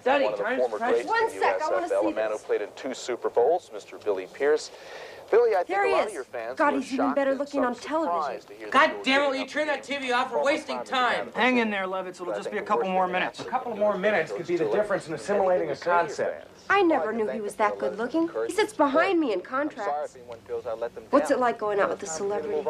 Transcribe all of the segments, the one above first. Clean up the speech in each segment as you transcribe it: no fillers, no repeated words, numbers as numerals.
study. One of the former greats of One the sec, I want to USFL, see a man who this. played in 2 Super Bowls, Mr. Billy Pierce. Billy, I think There he a lot is. of your fans God, were he's even shocked better and looking some on television. surprised to hear that God you were damn it, giving will you up turn the that game. TV off? We're wasting time. Hang in there, Levitz. It'll just be a couple more minutes. A couple more minutes could be the difference in assimilating a concept. I never knew he was that good looking. He sits behind me in contracts. What's it like going out with a celebrity?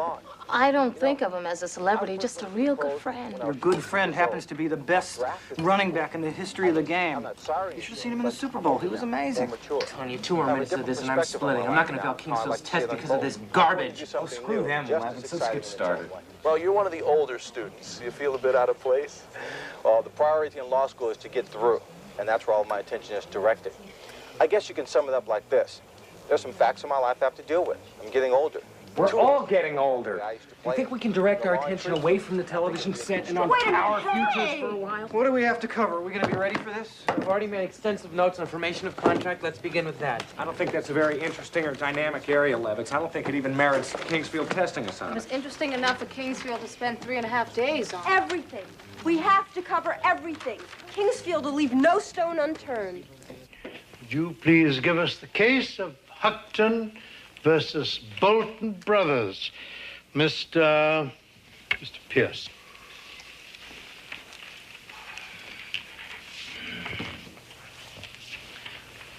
I don't think of him as a celebrity, just a real good friend. Your good friend happens to be the best running back in the history of the game. You should have seen him in the Super Bowl. He was amazing. I'm telling you, 2 more minutes of this and I'm splitting. I'm not going to fail Kingsfield's test because of this garbage. Oh, screw them, Levitz. Let's get started. Well, you're one of the older students. You feel a bit out of place? Well, the priority in law school is to get through, and that's where all my attention is directed. I guess you can sum it up like this. There's some facts in my life I have to deal with. I'm getting older. We're all getting older. You think we can direct our attention away from the television set and on our futures for a while? What do we have to cover? Are we going to be ready for this? I've already made extensive notes on formation of contract. Let's begin with that. I don't think that's a very interesting or dynamic area, Levitz. I don't think it even merits Kingsfield testing us on It it. was interesting enough for Kingsfield to spend 3.5 days on. Everything. We have to cover everything. Kingsfield will leave no stone unturned. Would you please give us the case of Huckton versus Bolton Brothers? Mr. Pierce.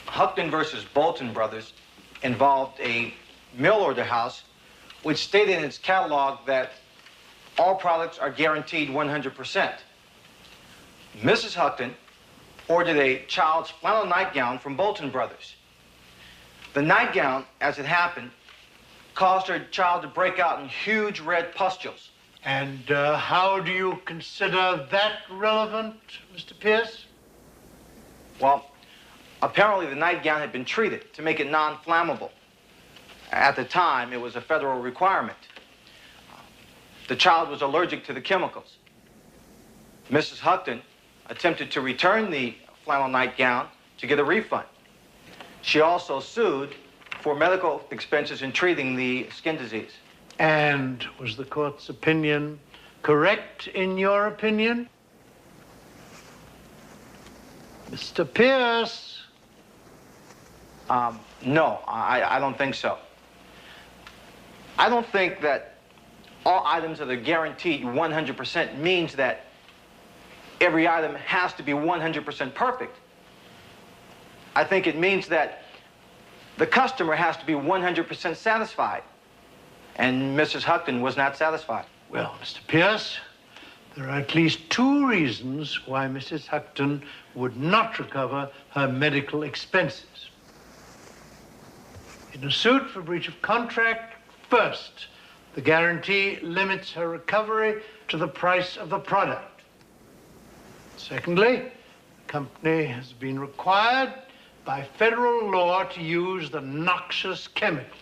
Huckton versus Bolton Brothers involved a mail order house which stated in its catalog that all products are guaranteed 100%. Mrs. Huckton ordered a child's flannel nightgown from Bolton Brothers. The nightgown, as it happened, caused her child to break out in huge red pustules. And how do you consider that relevant, Mr. Pierce? Well, apparently the nightgown had been treated to make it non-flammable. At the time, it was a federal requirement. The child was allergic to the chemicals. Mrs. Huckton attempted to return the flannel nightgown to get a refund. She also sued for medical expenses in treating the skin disease. And was the court's opinion correct in your opinion? Mr. Pierce? No, I don't think so. I don't think that all items that are guaranteed 100% means that every item has to be 100% perfect. I think it means that the customer has to be 100% satisfied. And Mrs. Huckton was not satisfied. Well, Mr. Pierce, there are at least 2 reasons why Mrs. Huckton would not recover her medical expenses. In a suit for breach of contract, first, the guarantee limits her recovery to the price of the product. Secondly, the company has been required by federal law to use the noxious chemical.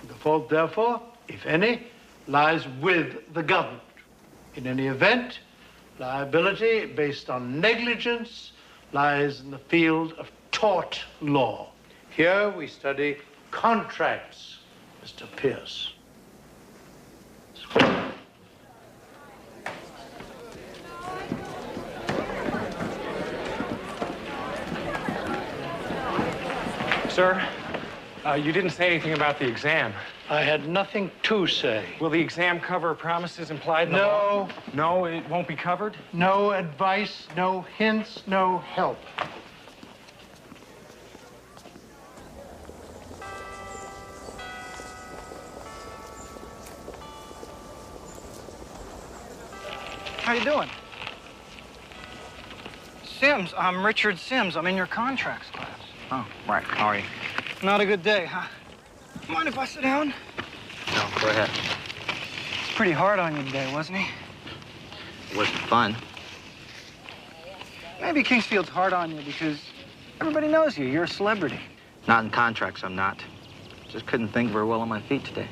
The fault, therefore, if any, lies with the government. In any event, liability based on negligence lies in the field of tort law. Here we study contracts, Mr. Pierce. Sir, you didn't say anything about the exam. I had nothing to say. Will the exam cover promises implied in the law? No, it won't be covered? No advice, no hints, no help. How you doing? Sims, I'm Richard Sims. I'm in your contracts class. Oh, right. How are you? Not a good day, huh? Mind if I sit down? No, go ahead. It's pretty hard on you today, wasn't he? It wasn't fun. Maybe Kingsfield's hard on you because everybody knows you. You're a celebrity. Not in contracts, I'm not. Just couldn't think very well on my feet today.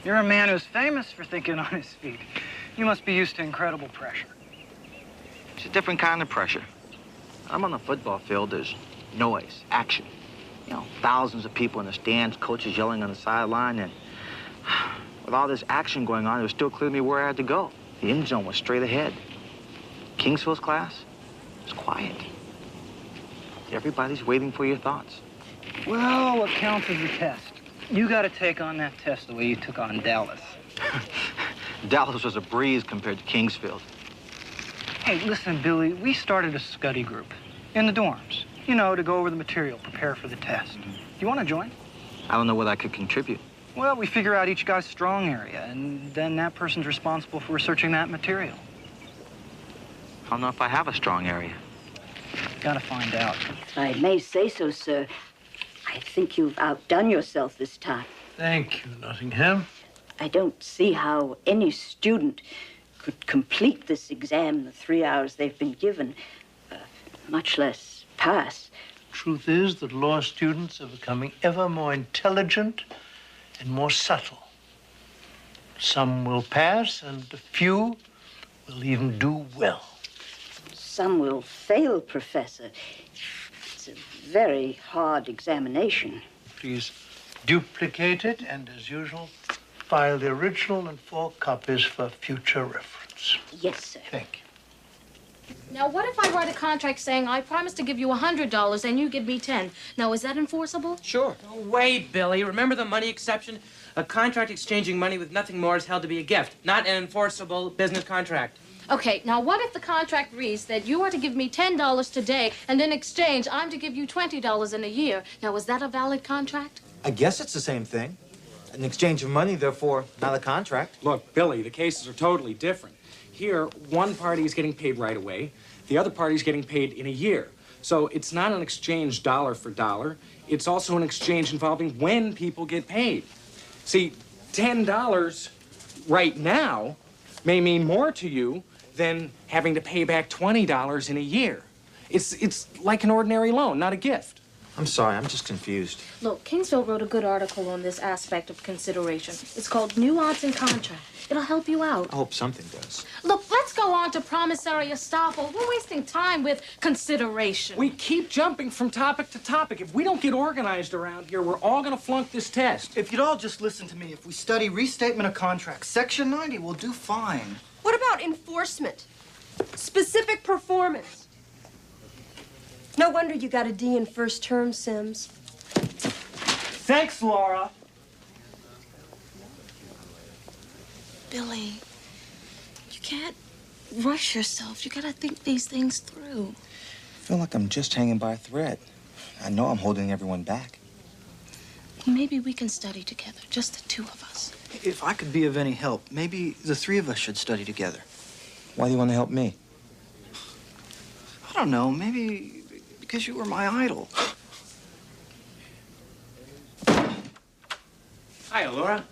You're a man who's famous for thinking on his feet. You must be used to incredible pressure. It's a different kind of pressure. I'm on the football field. There's noise, action. You know, thousands of people in the stands, coaches yelling on the sideline, and with all this action going on, it was still clear to me where I had to go. The end zone was straight ahead. Kingsfield's class, It's quiet. Everybody's waiting for your thoughts. Well, what counts as a test? You got to take on that test the way you took on Dallas. Dallas was a breeze compared to Kingsfield. Hey, listen, Billy, we started a study group in the dorms, you know, to go over the material, prepare for the test. You want to join? I don't know what I could contribute. Well, we figure out each guy's strong area, and then that person's responsible for researching that material. I don't know if I have a strong area. Gotta find out. If I may say so, sir, I think you've outdone yourself this time. Thank you, Nottingham. I don't see how any student could complete this exam in the 3 hours they've been given, much less pass. Truth is that law students are becoming ever more intelligent and more subtle. Some will pass, and a few will even do well. Some will fail, Professor. It's a very hard examination. Please duplicate it, and as usual, file the original and 4 copies for future reference. Yes, sir. Thank you. Now, what if I write a contract saying I promise to give you $100 and you give me 10? Now, is that enforceable? Sure. No way, Billy. Remember the money exception? A contract exchanging money with nothing more is held to be a gift, not an enforceable business contract. Okay, now what if the contract reads that you are to give me $10 today, and in exchange, I'm to give you $20 in a year? Now, is that a valid contract? I guess it's the same thing. An exchange of money, therefore, not a contract. Look, Billy, the cases are totally different. Here, one party is getting paid right away. The other party is getting paid in a year. So it's not an exchange dollar for dollar. It's also an exchange involving when people get paid. See, $10 right now may mean more to you than having to pay back $20 in a year. It's like an ordinary loan, not a gift. I'm sorry, I'm just confused. Look, Kingsfield wrote a good article on this aspect of consideration. It's called Nuance in Contract. It'll help you out. I hope something does. Look, let's go on to promissory estoppel. We're wasting time with consideration. We keep jumping from topic to topic. If we don't get organized around here, we're all gonna flunk this test. If you'd all just listen to me, if we study restatement of contracts, Section 90, we'll do fine. What about enforcement? Specific performance? No wonder you got a D in first term, Sims. Thanks, Laura. Billy, you can't rush yourself. You gotta think these things through. I feel like I'm just hanging by a thread. I know I'm holding everyone back. Maybe we can study together, just the two of us. If I could be of any help, maybe the 3 of us should study together. Why do you want to help me? I don't know, maybe because you were my idol. Hi, Laura.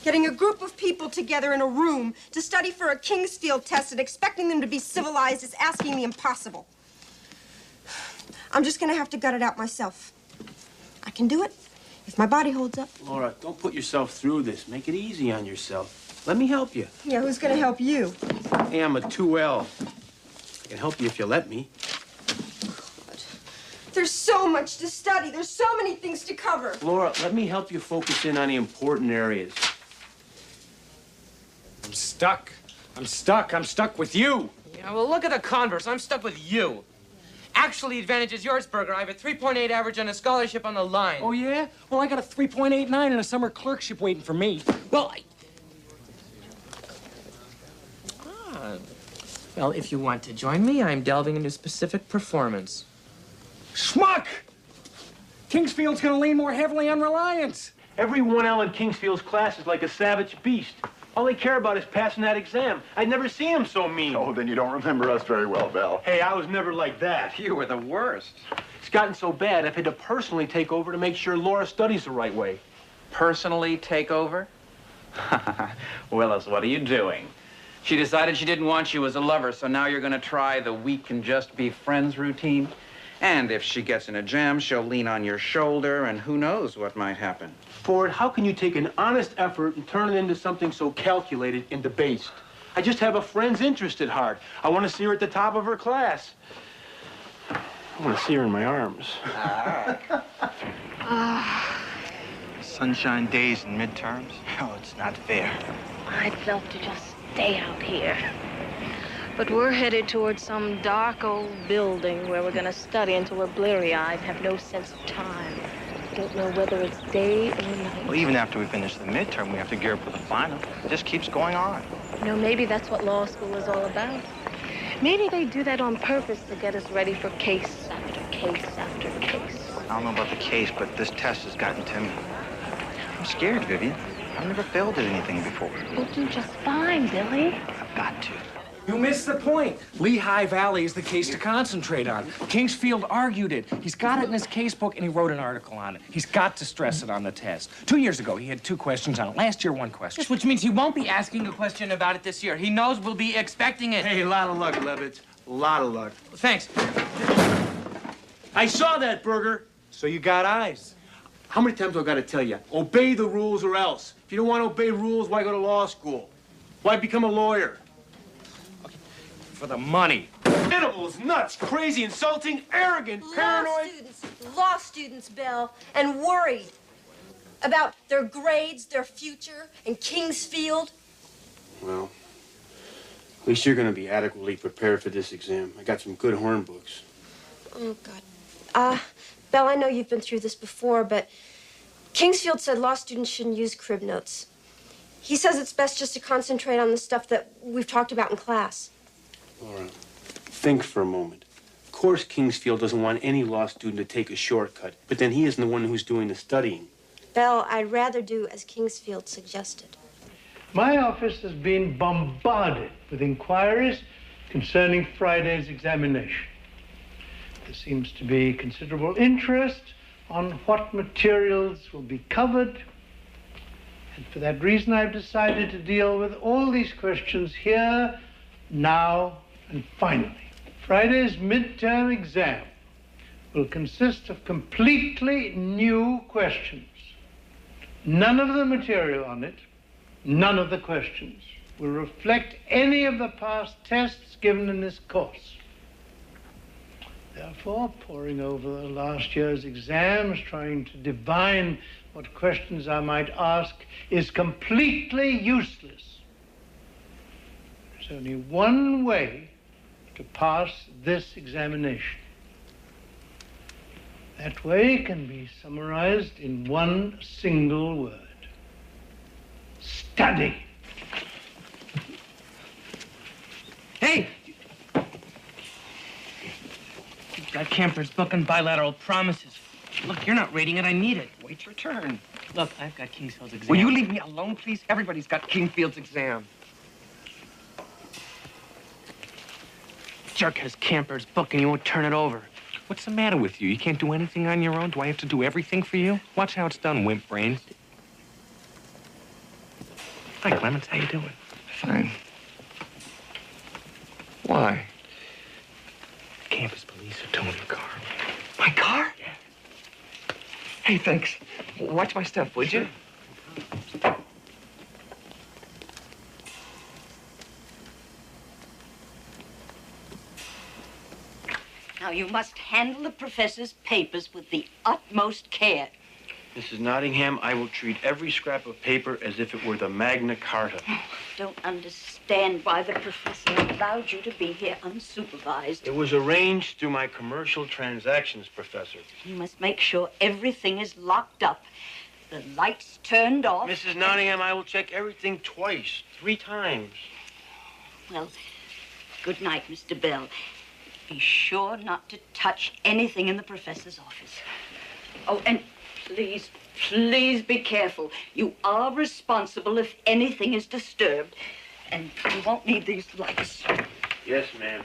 Getting a group of people together in a room to study for a Kingsfield test and expecting them to be civilized is asking the impossible. I'm just gonna have to gut it out myself. I can do it if my body holds up. Laura, don't put yourself through this. Make it easy on yourself. Let me help you. Yeah, who's gonna help you? Hey, I'm a 2L. I can help you if you let me. There's so much to study. There's so many things to cover. Laura, let me help you focus in on the important areas. I'm stuck. I'm stuck with you. Yeah, well, look at the converse. I'm stuck with you. Actually, the advantage is yours, Berger. I have a 3.8 average and a scholarship on the line. Oh, yeah? Well, I got a 3.89 and a summer clerkship waiting for me. Well, well, if you want to join me, I'm delving into specific performance. Schmuck! Kingsfield's gonna lean more heavily on reliance. Every 1L in Kingsfield's class is like a savage beast. All they care about is passing that exam. I'd never seen them so mean. Oh, then you don't remember us very well, Val. Hey, I was never like that. You were the worst. It's gotten so bad, I've had to personally take over to make sure Laura studies the right way. Personally take over? Willis, what are you doing? She decided she didn't want you as a lover, so now you're gonna try the we can just be friends routine? And if she gets in a jam, she'll lean on your shoulder, and who knows what might happen. Ford, how can you take an honest effort and turn it into something so calculated and debased? I just have a friend's interest at heart. I want to see her at the top of her class. I want to see her in my arms. Sunshine days and midterms? Oh, it's not fair. I'd love to just stay out here. But we're headed towards some dark old building where we're gonna study until we're bleary-eyed and have no sense of time. Don't know whether it's day or night. Well, even after we finish the midterm, we have to gear up for the final. It just keeps going on. You know, maybe that's what law school is all about. Maybe they do that on purpose to get us ready for case after case after case. I don't know about the case, but this test has gotten to me. I'm scared, Vivian. I've never failed at anything before. You'll do just fine, Billy. I've got to. You missed the point. Lehigh Valley is the case to concentrate on. Kingsfield argued it. He's got it in his casebook, and he wrote an article on it. He's got to stress it on the test. 2 years ago, he had 2 questions on it. Last year, 1 question. Yes, which means he won't be asking a question about it this year. He knows we'll be expecting it. Hey, a lot of luck, Levitz. A lot of luck. Thanks. I saw that, Berger. So you got eyes. How many times do I got to tell you? Obey the rules or else. If you don't want to obey rules, why go to law school? Why become a lawyer? For the money. Animals, nuts, crazy, insulting, arrogant, paranoid. Law students, Bill, and worried about their grades, their future, in Kingsfield. Well, at least you're going to be adequately prepared for this exam. I got some good horn books. Oh, God. Belle, I know you've been through this before, but Kingsfield said law students shouldn't use crib notes. He says it's best just to concentrate on the stuff that we've talked about in class. Laura, think for a moment. Of course, Kingsfield doesn't want any law student to take a shortcut, but then he isn't the one who's doing the studying. Belle, I'd rather do as Kingsfield suggested. My office has been bombarded with inquiries concerning Friday's examination. There seems to be considerable interest on what materials will be covered. And for that reason, I've decided to deal with all these questions here, now, and finally. Friday's midterm exam will consist of completely new questions. None of the material on it, none of the questions will reflect any of the past tests given in this course. Therefore, poring over the last year's exams, trying to divine what questions I might ask, is completely useless. There's only one way to pass this examination. That way can be summarized in one single word. Study. Hey! You've got Camper's book and bilateral promises. Look, you're not reading it. I need it. Wait your turn. Look, I've got Kingsfield's exam. Will you leave me alone, please? Everybody's got Kingfield's exam. Jerk has Camper's book and you won't turn it over. What's the matter with you? You can't do anything on your own? Do I have to do everything for you? Watch how it's done, wimp brain. Hi, Clemens. How you doing? Fine. Why? Campus police are towing your car. My car? Yeah. Hey, thanks. Watch my step, would you? Now, you must handle the professor's papers with the utmost care. Mrs. Nottingham, I will treat every scrap of paper as if it were the Magna Carta. Don't understand why the professor allowed you to be here unsupervised. It was arranged through my commercial transactions, Professor. You must make sure everything is locked up, the lights turned off. Mrs. Nottingham, I will check everything twice, 3 times. Well, good night, Mr. Bell. Be sure not to touch anything in the professor's office. Oh, and please, please be careful. You are responsible if anything is disturbed. And you won't need these lights. Yes, ma'am.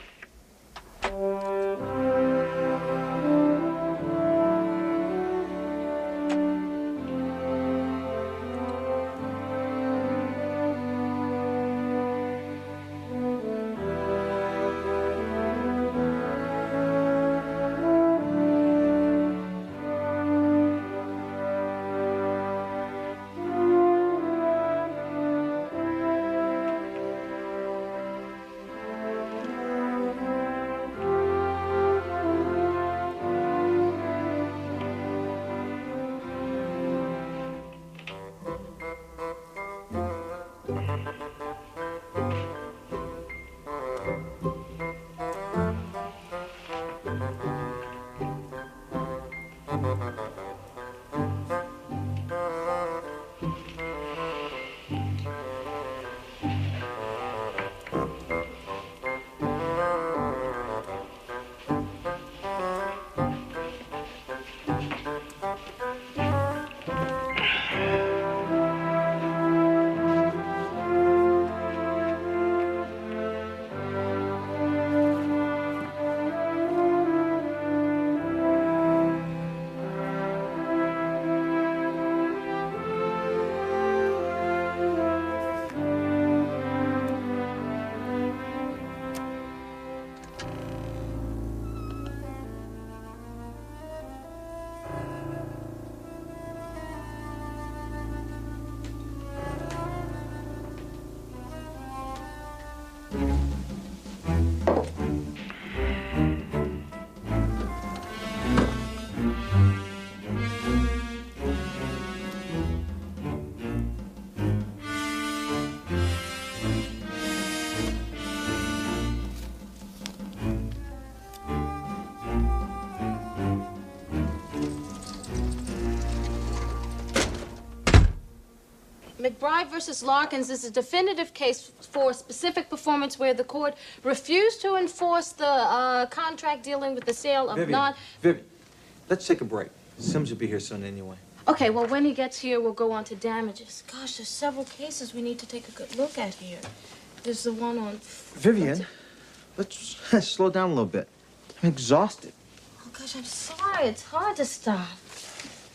McBride versus Larkins is a definitive case for specific performance where the court refused to enforce the contract dealing with the sale of Vivian, let's take a break. Sims will be here soon anyway. Okay, well, when he gets here, we'll go on to damages. Gosh, there's several cases we need to take a good look at here. There's the one on... Vivian, let's slow down a little bit. I'm exhausted. Oh, gosh, I'm sorry. It's hard to stop.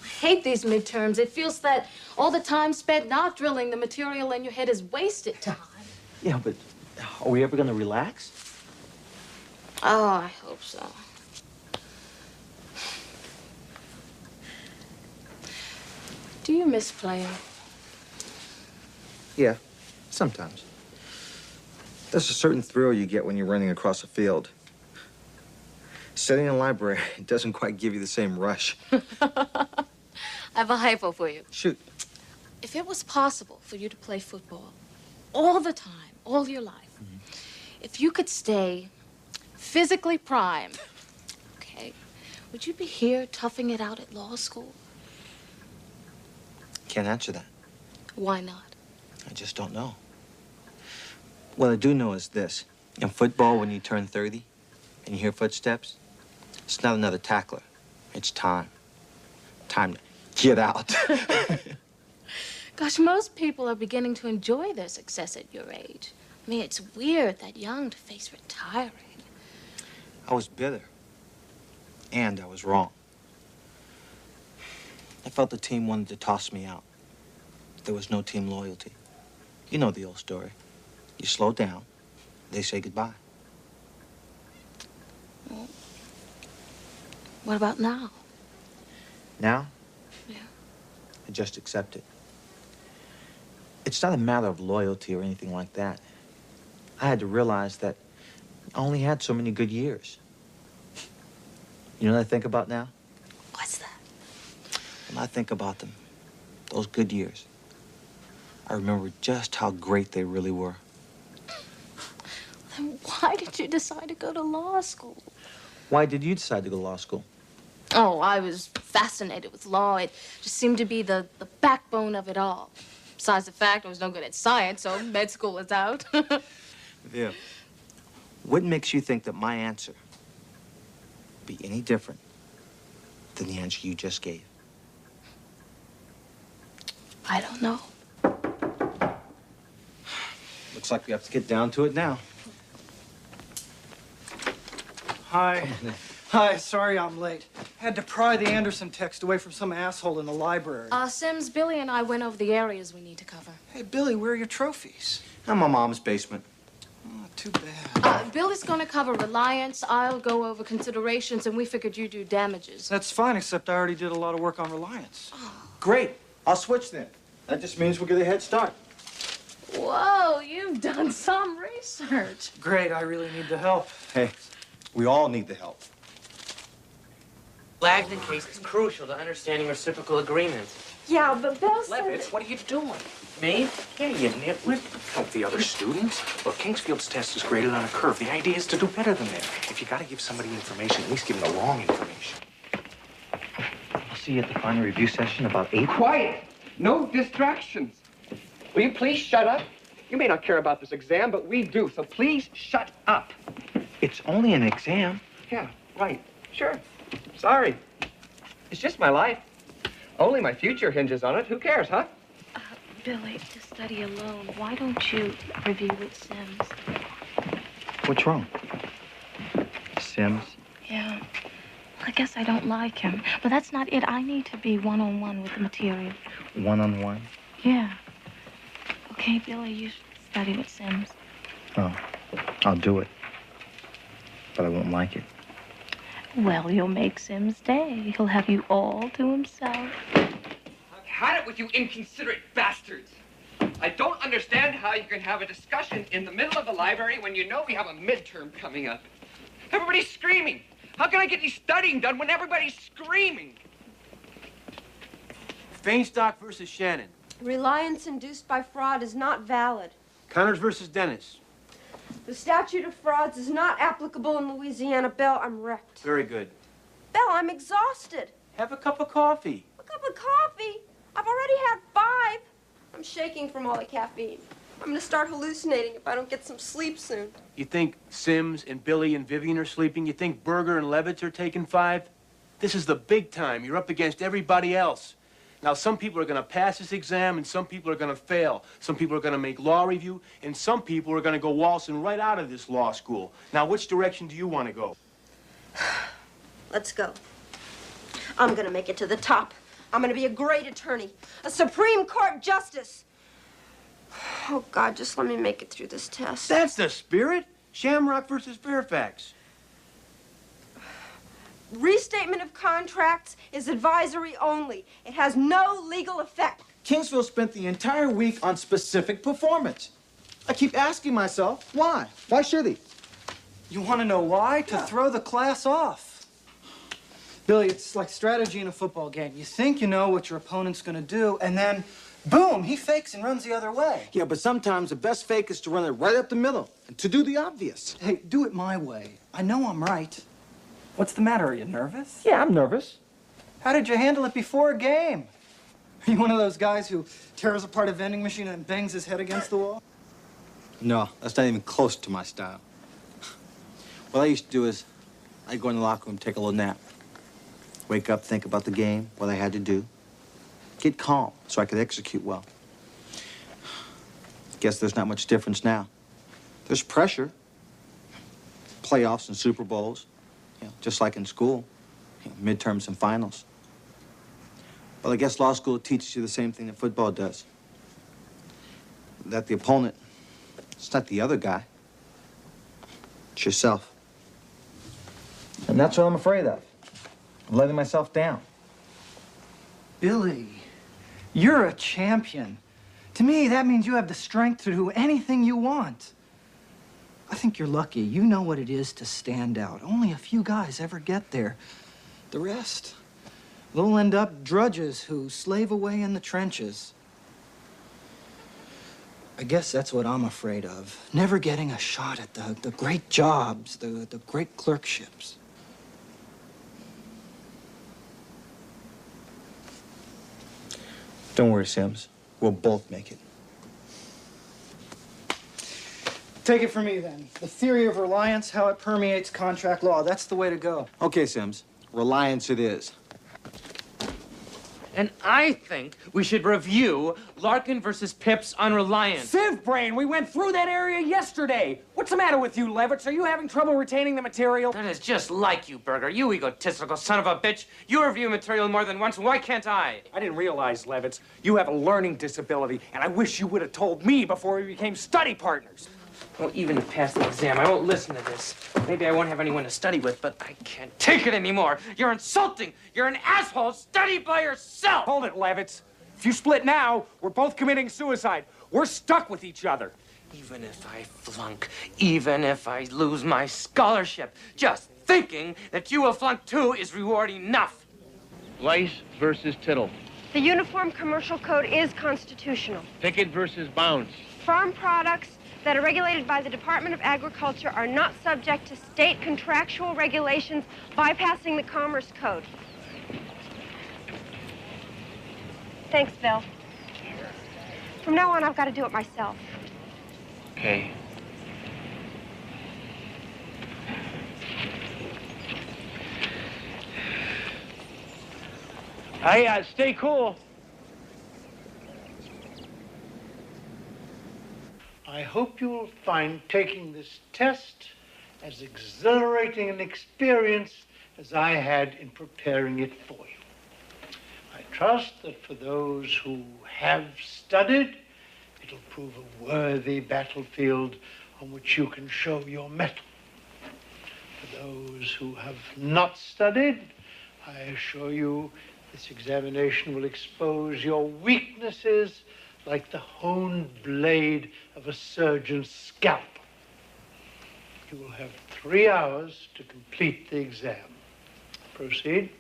I hate these midterms. It feels that all the time spent not drilling the material in your head is wasted time. Yeah, but are we ever going to relax? Oh, I hope so. Do you miss playing? Yeah, sometimes. There's a certain thrill you get when you're running across a field. Sitting in a library doesn't quite give you the same rush. I have a hypo for you. Shoot. If it was possible for you to play football all the time, all your life, if you could stay physically prime, okay, would you be here toughing it out at law school? Can't answer that. Why not? I just don't know. What I do know is this. In football, when you turn 30 and you hear footsteps, it's not another tackler. It's time. Time to get out. Gosh, most people are beginning to enjoy their success at your age. I mean, it's weird that young to face retiring. I was bitter. And I was wrong. I felt the team wanted to toss me out. There was no team loyalty. You know the old story. You slow down, they say goodbye. Well, what about now? Now? Yeah. I just accept it. It's not a matter of loyalty or anything like that. I had to realize that I only had so many good years. You know what I think about now? What's that? When I think about them, those good years, I remember just how great they really were. Then why did you decide to go to law school? Why did you decide to go to law school? Oh, I was fascinated with law. It just seemed to be the backbone of it all. Besides the fact I was no good at science, so med school is out. Yeah. What makes you think that my answer be any different than the answer you just gave? I don't know. Looks like we have to get down to it now. Hi. Hi, sorry I'm late. Had to pry the Anderson text away from some asshole in the library. Sims, Billy and I went over the areas we need to cover. Hey, Billy, where are your trophies? In my mom's basement. Oh, too bad. Billy's going to cover Reliance. I'll go over considerations, and we figured you do damages. That's fine, except I already did a lot of work on Reliance. Great. I'll switch then. That just means we'll get a head start. Whoa, you've done some research. Great, I really need the help. Hey, we all need the help. Langdon case is crucial to understanding reciprocal agreements. Yeah, but Bill said... Levitz, what are you doing? Me? Yeah, you nitwit. Help the other students. Look, Kingsfield's test is graded on a curve. The idea is to do better than that. If you gotta give somebody information, at least give them the wrong information. I'll see you at the final review session about 8. Quiet! No distractions. Will you please shut up? You may not care about this exam, but we do, so please shut up. It's only an exam. Yeah, right. Sure. Sorry. It's just my life. Only my future hinges on it. Who cares, huh? Billy, to study alone, why don't you review with Sims? What's wrong? Sims? Yeah. I guess I don't like him, but that's not it. I need to be one-on-one with the material. One-on-one? Yeah. Okay, Billy, you should study with Sims. Oh, I'll do it. But I won't like it. Well, you'll make Sims stay. He'll have you all to himself. I've had it with you inconsiderate bastards. I don't understand how you can have a discussion in the middle of the library when you know we have a midterm coming up. Everybody's screaming. How can I get any studying done when everybody's screaming? Fainstock versus Shannon. Reliance induced by fraud is not valid. Connors versus Dennis. The statute of frauds is not applicable in Louisiana. Bill, I'm wrecked. Very good. Bill, I'm exhausted. Have a cup of coffee. A cup of coffee? I've already had 5. I'm shaking from all the caffeine. I'm gonna start hallucinating if I don't get some sleep soon. You think Sims and Billy and Vivian are sleeping? You think Berger and Levitz are taking 5? This is the big time. You're up against everybody else. Now, some people are going to pass this exam, and some people are going to fail. Some people are going to make law review, and some people are going to go waltzing right out of this law school. Now, which direction do you want to go? Let's go. I'm gonna make it to the top. I'm gonna be a great attorney, a Supreme Court justice. Oh, God, just let me make it through this test. That's the spirit. Shamrock versus Fairfax. Restatement of contracts is advisory only. It has no legal effect. Kingsville spent the entire week on specific performance. I keep asking myself, why? Why should he? You want to know why? To throw the class off. Billy, it's like strategy in a football game. You think you know what your opponent's going to do, and then, boom, he fakes and runs the other way. Yeah, but sometimes the best fake is to run it right up the middle and to do the obvious. Hey, do it my way. I know I'm right. What's the matter? Are you nervous? Yeah, I'm nervous. How did you handle it before a game? Are you one of those guys who tears apart a vending machine and bangs his head against the wall? No, that's not even close to my style. What I used to do is I'd go in the locker room, take a little nap. Wake up, think about the game, what I had to do. Get calm so I could execute well. Guess there's not much difference now. There's pressure. Playoffs and Super Bowls, just like in school, midterms and finals. Well, I guess law school teaches you the same thing that football does. That the opponent, it's not the other guy. It's yourself. And that's what I'm afraid of. I'm letting myself down. Billy, you're a champion. To me, that means you have the strength to do anything you want. I think you're lucky. You know what it is to stand out. Only a few guys ever get there. The rest, they'll end up drudges who slave away in the trenches. I guess that's what I'm afraid of. Never getting a shot at the great jobs, the great clerkships. Don't worry, Sims. We'll both make it. Take it from me, then. The theory of reliance, how it permeates contract law. That's the way to go. Okay, Sims. Reliance it is. And I think we should review Larkin versus Pips on reliance. Sieve brain, we went through that area yesterday. What's the matter with you, Levitz? Are you having trouble retaining the material? That is just like you, Berger. You egotistical son of a bitch. You review material more than once. Why can't I? I didn't realize, Levitz, you have a learning disability, and I wish you would have told me before we became study partners. Well, even to pass the exam, I won't listen to this. Maybe I won't have anyone to study with, but I can't take it anymore. You're insulting. You're an asshole. Study by yourself. Hold it, Levitz. If you split now, we're both committing suicide. We're stuck with each other. Even if I flunk, even if I lose my scholarship, just thinking that you will flunk too is reward enough. Weiss versus Tittle. The Uniform Commercial Code is constitutional. Pickett versus Bounce. Farm products that are regulated by the Department of Agriculture are not subject to state contractual regulations bypassing the Commerce Code. Thanks, Bill. From now on, I've got to do it myself. Okay. Hey, stay cool. I hope you will find taking this test as exhilarating an experience as I had in preparing it for you. I trust that for those who have studied, it'll prove a worthy battlefield on which you can show your mettle. For those who have not studied, I assure you this examination will expose your weaknesses like the honed blade of a surgeon's scalpel. You will have 3 hours to complete the exam. Proceed.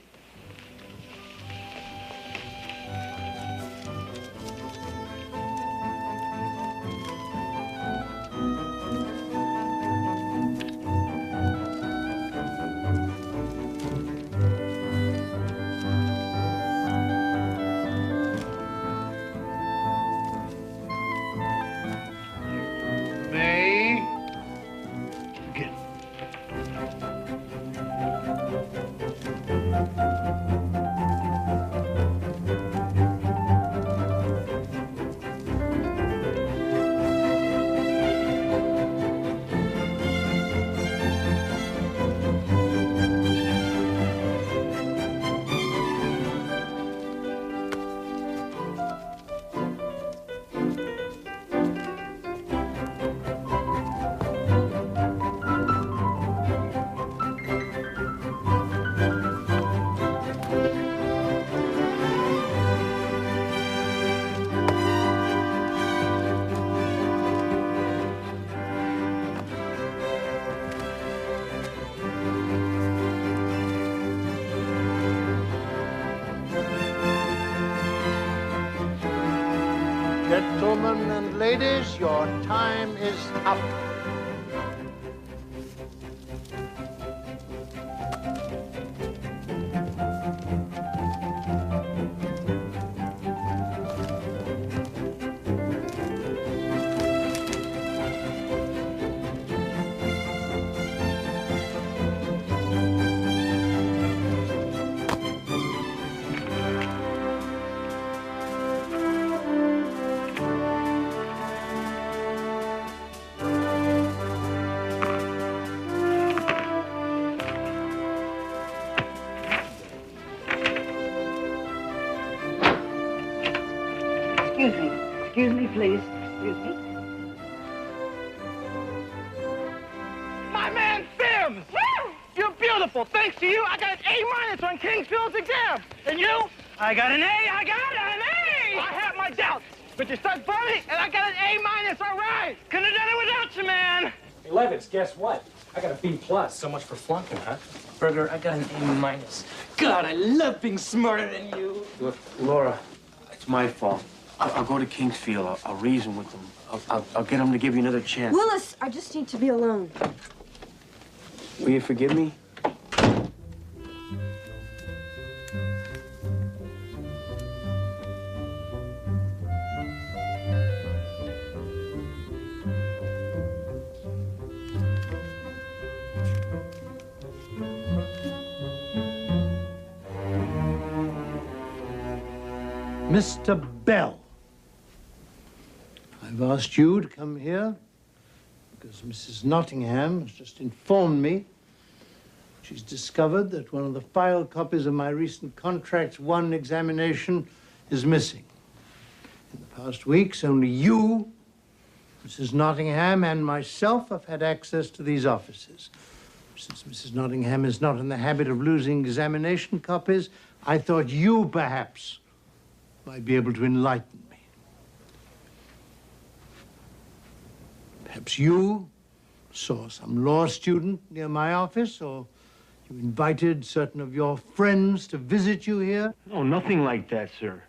Gentlemen and ladies, your time is up. Excuse me, please. Excuse me. My man Sims! Woo! You're beautiful. Thanks to you, I got an A- on Kingsfield's exam. And you? I got an A. I got an A! I had my doubts, but you stuck by me, and I got an A-. All right. Couldn't have done it without you, man. Hey, Levitz, guess what? I got a B+. So much for flunking, huh? Berger, I got an A-. God, I love being smarter than you. Look, Laura, it's my fault. I'll go to Kingsfield. I'll reason with them. I'll get them to give you another chance. Willis, I just need to be alone. Will you forgive me? Mr. Bell, I've asked you to come here because Mrs. Nottingham has just informed me she's discovered that one of the file copies of my recent Contracts 1 examination is missing. In the past weeks, only you, Mrs. Nottingham, and myself have had access to these offices. Since Mrs. Nottingham is not in the habit of losing examination copies, I thought you, perhaps, might be able to enlighten me. Perhaps you saw some law student near my office, or you invited certain of your friends to visit you here? No, nothing like that, sir.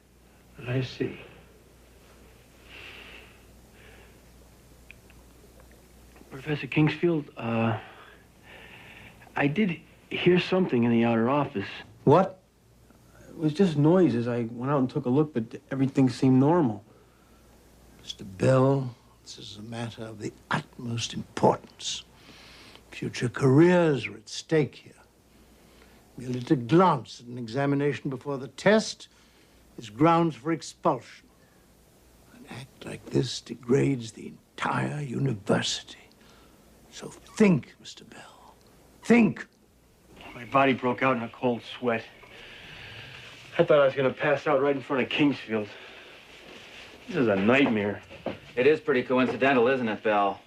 I see. Professor Kingsfield, I did hear something in the outer office. What? It was just noises. I went out and took a look, but everything seemed normal. Mr. Bell, this is a matter of the utmost importance. Future careers are at stake here. Merely to glance at an examination before the test is grounds for expulsion. An act like this degrades the entire university. So think, Mr. Bell. Think. My body broke out in a cold sweat. I thought I was going to pass out right in front of Kingsfield. This is a nightmare. It is pretty coincidental, isn't it, Bell?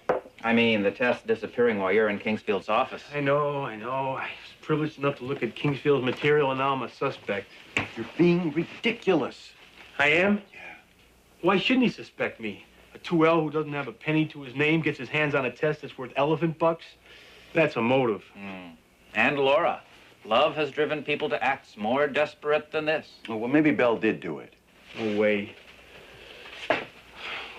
I mean, the test disappearing while you're in Kingsfield's office. I know. I was privileged enough to look at Kingsfield's material, and now I'm a suspect. You're being ridiculous. I am? Yeah. Why shouldn't he suspect me? A 2L who doesn't have a penny to his name gets his hands on a test that's worth elephant bucks? That's a motive. And Laura. Love has driven people to acts more desperate than this. Oh, well, maybe Bell did do it. No way.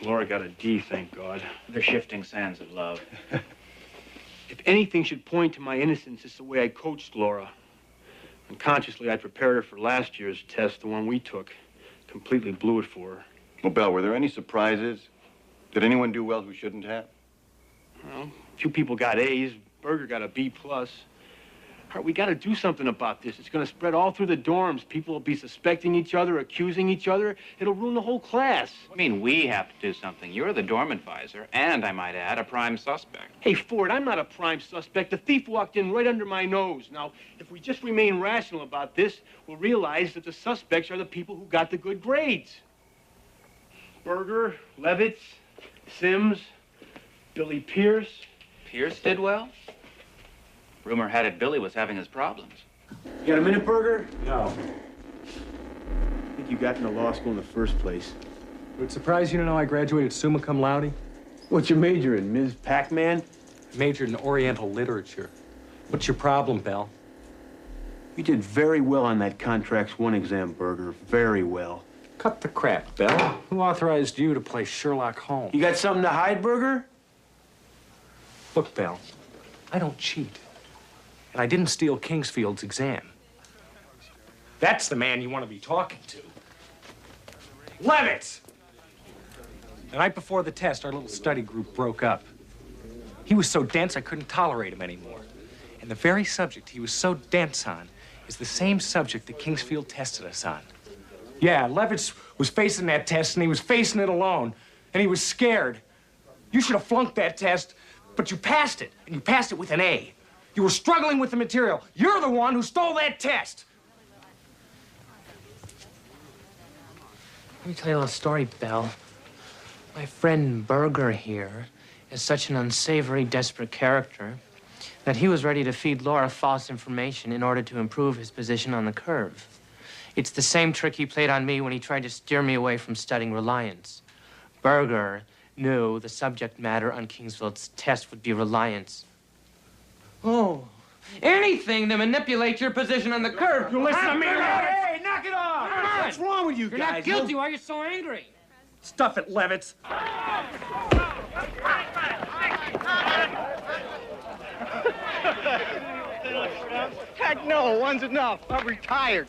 Laura got a D, thank God. The shifting sands of love. If anything should point to my innocence, it's the way I coached Laura. Unconsciously, I prepared her for last year's test, the one we took. Completely blew it for her. Well, Bell, were there any surprises? Did anyone do well who shouldn't have? Well, a few people got A's. Berger got a B+. We got to do something about this. It's going to spread all through the dorms. People will be suspecting each other, accusing each other. It'll ruin the whole class. I mean, we have to do something. You're the dorm advisor, and I might add, a prime suspect. Hey, Ford, I'm not a prime suspect. The thief walked in right under my nose. Now, if we just remain rational about this, we'll realize that the suspects are the people who got the good grades. Berger, Levitz, Sims, Billy Pierce. Pierce did well? Rumor had it Billy was having his problems. You got a minute, Berger? No. I think you got into law school in the first place. It would surprise you to know I graduated summa cum laude. What's your major in, Ms. Pac-Man? I majored in Oriental literature. What's your problem, Bell? You did very well on that Contracts 1 exam, Berger. Very well. Cut the crap, Bell. Who authorized you to play Sherlock Holmes? You got something to hide, Burger? Look, Bell, I don't cheat. And I didn't steal Kingsfield's exam. That's the man you want to be talking to. Levitz! The night before the test, our little study group broke up. He was so dense I couldn't tolerate him anymore. And the very subject he was so dense on is the same subject that Kingsfield tested us on. Yeah, Levitz was facing that test, and he was facing it alone. And he was scared. You should have flunked that test, but you passed it. And you passed it with an A. You were struggling with the material. You're the one who stole that test. Let me tell you a little story, Bell. My friend Berger here is such an unsavory, desperate character that he was ready to feed Laura false information in order to improve his position on the curve. It's the same trick he played on me when he tried to steer me away from studying reliance. Berger knew the subject matter on Kingsfield's test would be reliance. Oh, anything to manipulate your position on the curve. You listen to me, Hey, knock it off! What's wrong with you You're guys? not guilty. Why are you so angry? Stuff it, Levitz. Heck no, one's enough. I'm retired.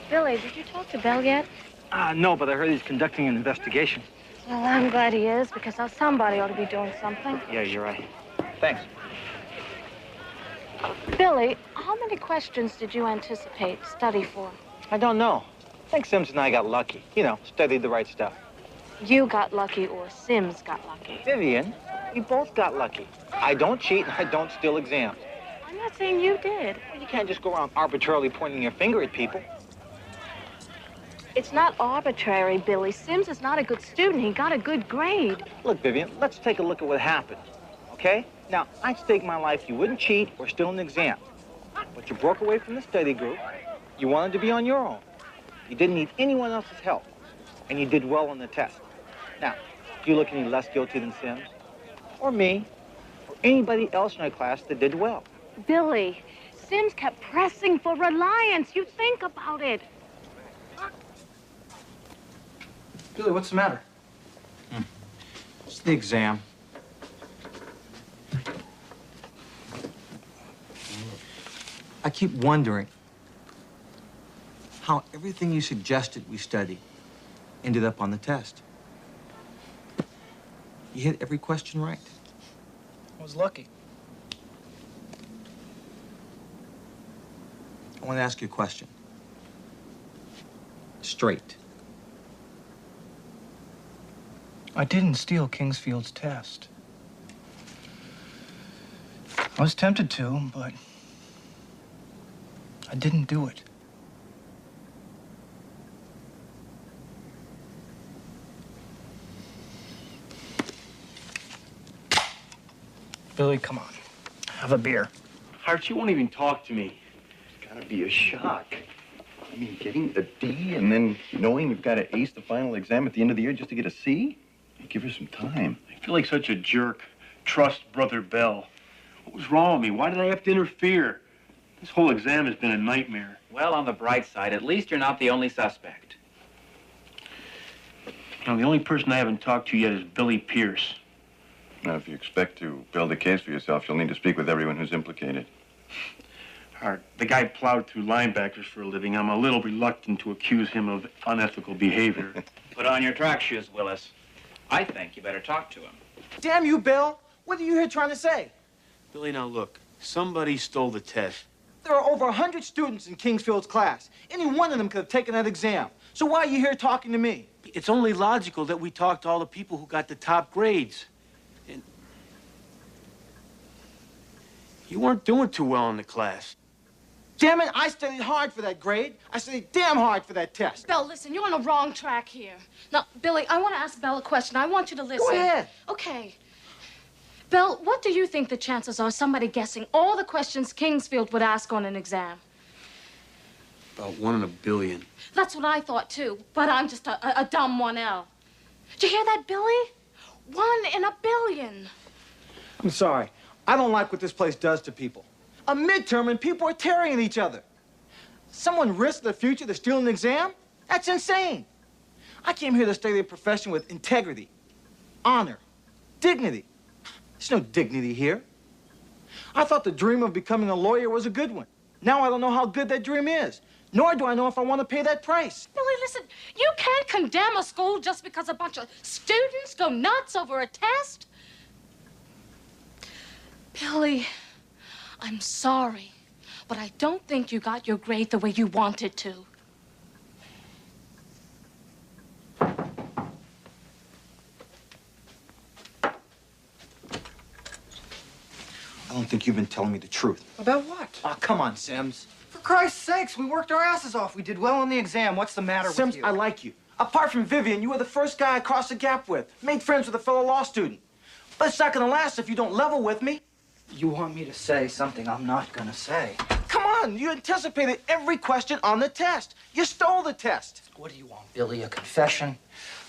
Billy, did you talk to Bell yet? No, but I heard he's conducting an investigation. Well, I'm glad he is, because somebody ought to be doing something. Yeah, you're right. Thanks. Billy, how many questions did you anticipate study for? I don't know. I think Sims and I got lucky. You know, studied the right stuff. You got lucky or Sims got lucky? Vivian, we both got lucky. I don't cheat and I don't steal exams. I'm not saying you did. Well, you can't just go around arbitrarily pointing your finger at people. It's not arbitrary, Billy. Sims is not a good student. He got a good grade. Look, Vivian, let's take a look at what happened, okay? Now, I'd stake my life you wouldn't cheat or steal an exam. But you broke away from the study group. You wanted to be on your own. You didn't need anyone else's help. And you did well on the test. Now, do you look any less guilty than Sims? Or me? Or anybody else in our class that did well? Billy, Sims kept pressing for reliance. You think about it. Billy, what's the matter? It's the exam. I keep wondering how everything you suggested we study ended up on the test. You hit every question right. I was lucky. I want to ask you a question. Straight. I didn't steal Kingsfield's test. I was tempted to, but I didn't do it. Billy, come on. Have a beer. Hart, you won't even talk to me. It's gotta be a shock. I mean, getting a D and then knowing you've got to ace the final exam at the end of the year just to get a C? Hey, give her some time. I feel like such a jerk. Trust Brother Bell. What was wrong with me? Why did I have to interfere? This whole exam has been a nightmare. Well, on the bright side, at least you're not the only suspect. Now, the only person I haven't talked to yet is Billy Pierce. Now, if you expect to build a case for yourself, you'll need to speak with everyone who's implicated. Hart, the guy plowed through linebackers for a living. I'm a little reluctant to accuse him of unethical behavior. Put on your track shoes, Willis. I think you better talk to him. Damn you, Bill. What are you here trying to say? Billy, now look. Somebody stole the test. There are over 100 students in Kingsfield's class. Any one of them could have taken that exam. So why are you here talking to me? It's only logical that we talk to all the people who got the top grades. And you weren't doing too well in the class. Damn it, I studied hard for that grade. I studied damn hard for that test. Belle, listen, you're on the wrong track here. Now, Billy, I want to ask Belle a question. I want you to listen. Go ahead. Okay. Belle, what do you think the chances are somebody guessing all the questions Kingsfield would ask on an exam? About 1 in a billion. That's what I thought, too. But I'm just a dumb 1L. Did you hear that, Billy? 1 in a billion. I'm sorry. I don't like what this place does to people. A midterm and people are tearing at each other. Someone risked their future to steal an exam? That's insane. I came here to study the profession with integrity, honor, dignity. There's no dignity here. I thought the dream of becoming a lawyer was a good one. Now I don't know how good that dream is, nor do I know if I want to pay that price. Billy, listen, you can't condemn a school just because a bunch of students go nuts over a test. Billy, I'm sorry, but I don't think you got your grade the way you wanted to. I don't think you've been telling me the truth. About what? Oh, come on, Sims. For Christ's sakes, we worked our asses off. We did well on the exam. What's the matter Sims, with you? I like you. Apart from Vivian, you were the first guy I crossed the gap with. Made friends with a fellow law student. But it's not gonna last if you don't level with me. You want me to say something I'm not gonna say? Come on, you anticipated every question on the test. You stole the test. What do you want, Billy, a confession?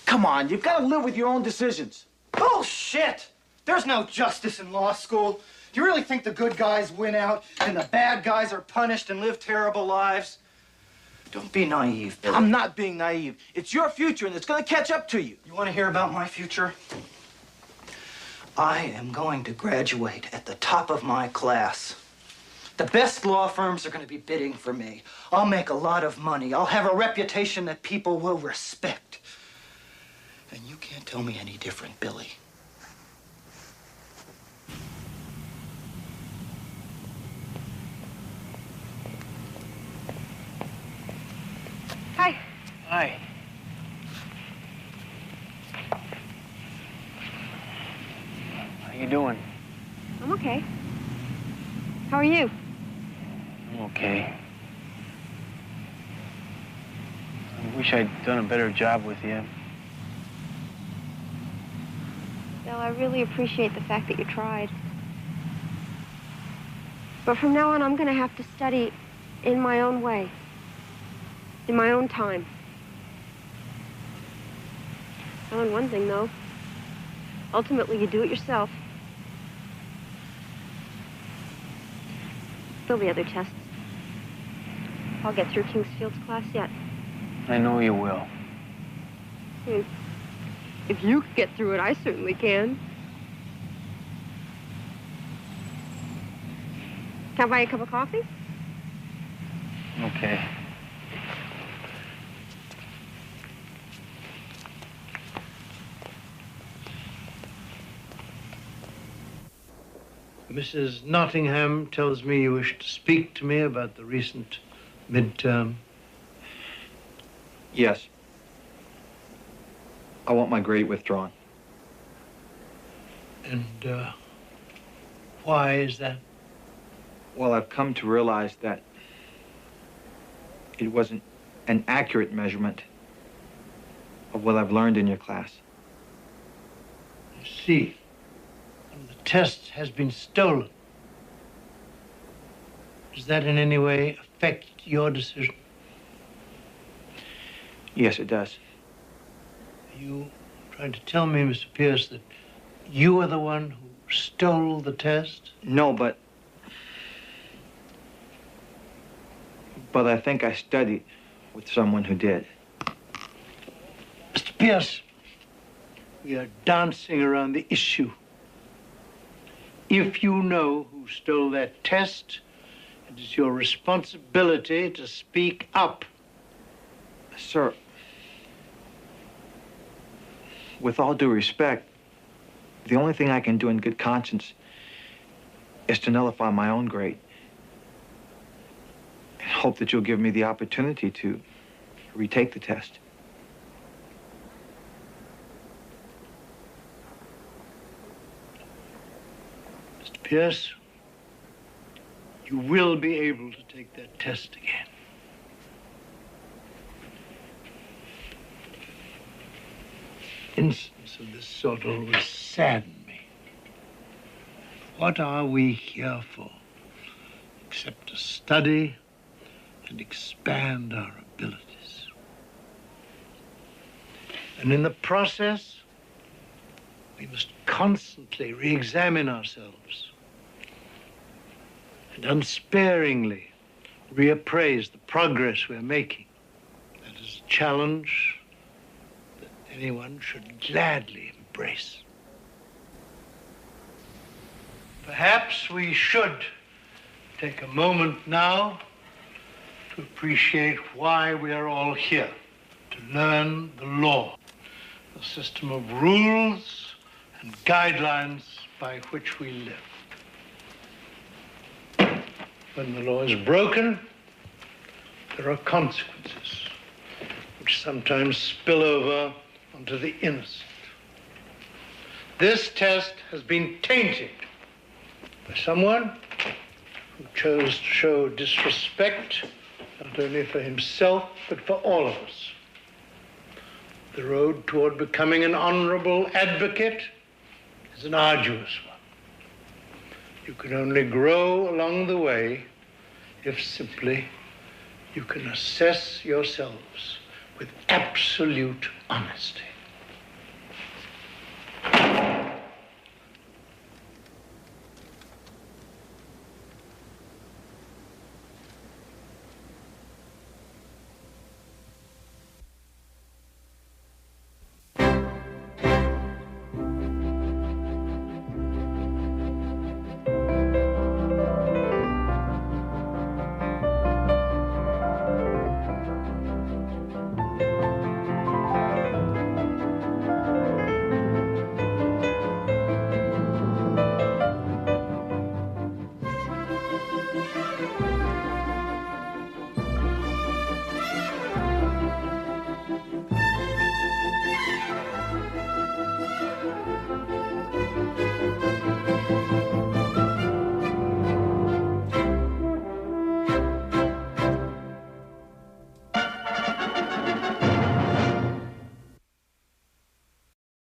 Come on, you've got to live with your own decisions. Bullshit! There's no justice in law school. Do you really think the good guys win out and the bad guys are punished and live terrible lives? Don't be naive, Billy. I'm not being naive. It's your future, and it's going to catch up to you. You want to hear about my future? I am going to graduate at the top of my class. The best law firms are going to be bidding for me. I'll make a lot of money. I'll have a reputation that people will respect. And you can't tell me any different, Billy. Hi. Hi. How you doing? I'm okay. How are you? I'm okay. I wish I'd done a better job with you. Bill, I really appreciate the fact that you tried. But from now on, I'm going to have to study in my own way, in my own time. I learned one thing, though. Ultimately, you do it yourself. There'll be other tests. I'll get through Kingsfield's class yet. I know you will. If you can get through it, I certainly can. Can I buy you a cup of coffee? Okay. Mrs. Nottingham tells me you wish to speak to me about the recent midterm. Yes. I want my grade withdrawn. And why is that? Well, I've come to realize that it wasn't an accurate measurement of what I've learned in your class. I see. And the test has been stolen. Does that in any way affect your decision? Yes, it does. Are you trying to tell me, Mr. Pierce, that you are the one who stole the test? No, but I think I studied with someone who did. Mr. Pierce, we are dancing around the issue. If you know who stole that test, it is your responsibility to speak up. Sir, with all due respect, the only thing I can do in good conscience is to nullify my own grade. And hope that you'll give me the opportunity to retake the test. Mr. Pierce, you will be able to take that test again. Incidents of this sort always sadden me. What are we here for? Except to study and expand our abilities. And in the process, we must constantly re-examine ourselves and unsparingly reappraise the progress we're making. That is, challenge that anyone should gladly embrace. Perhaps we should take a moment now to appreciate why we are all here, to learn the law, the system of rules and guidelines by which we live. When the law is broken, there are consequences which sometimes spill over onto the innocent. This test has been tainted by someone who chose to show disrespect not only for himself, but for all of us. The road toward becoming an honorable advocate is an arduous one. You can only grow along the way if simply you can assess yourselves with absolute honesty.